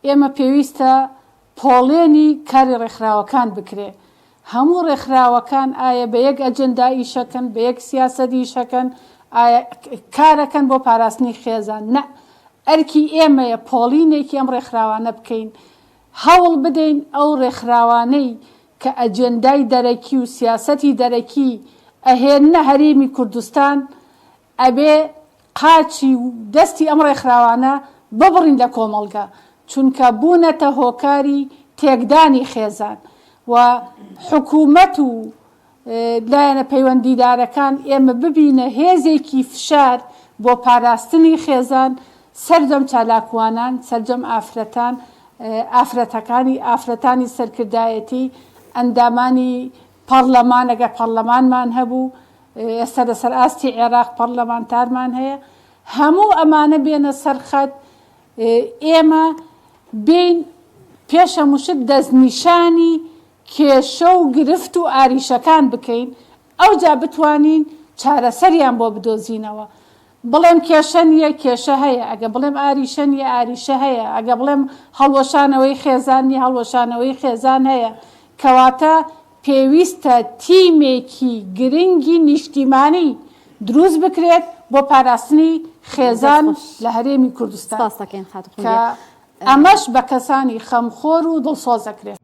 ئێمە پێویستە پۆڵێنی کاری ڕێکخراوەکان بکرێ. هەموو ڕێکخراوەکان ئایا بە یەک ئەجەندا ئیشەکەن، بە یەک سیاسەت ئیشەکەن، ئایا کارەکەن بۆ پاراستنی خێزان؟ نە، ئەرکی ئێمەیە پۆڵینێکی ئەم ڕێکخراوانە بکەین، هەوڵ بدەین ئەو ڕێکخراوانەی کە ئەجەندای دەرەکی و سیاسەتی دەرەکی ئەهێنە هەرێمی کوردستان ئەبێ قاچی و دەستی ئەم ڕێکخراوانە ببڕین لە کۆمەڵگە، چونکە بوونەتە هۆکاری تێکدانی خێزان و حکوومەت و لایەنە پەیوەندیدارەکان ئێمە ببینە هێزێکی فشار بۆ پاراستنی خێزان سەردەم چالاکوانان، سەرجەم ئافرەتان، ئافرەتانی سەرکردایەتی، ئەندامانی پەرلەمان، ئەگەر پەرلەمانمان هەبوو، ئێستا لەسەر ئاستی عێراق پەرلەمانتارمان هەیە، هەموو ئەمانە بێنە سەرخەت، ئێمە بین پێشەموشت دەستنیشانی کێشە و گرفت و ئاریشەکان بکەین، ئەوجا بتوانین چارەسەریان بۆ بدۆزینەوە. بڵێم کێشە نیە، کێشە هەیە، ئەگە بڵێم ئاریشە نیە، ئاریشە هەیە، ئەگە بڵێم هەڵوەشانەوەی خێزان نیە، هەڵوەشانەوەی خێزان هەیە. کەواتە پێویستە تیمێکی گرنگی نیشتیمانی دروست بکرێت بۆ پاراستنی خێزان لە هەرێمی کوردستان، کە ئەمەش بە کەسانی خەمخۆر و دڵسۆز دەکرێت.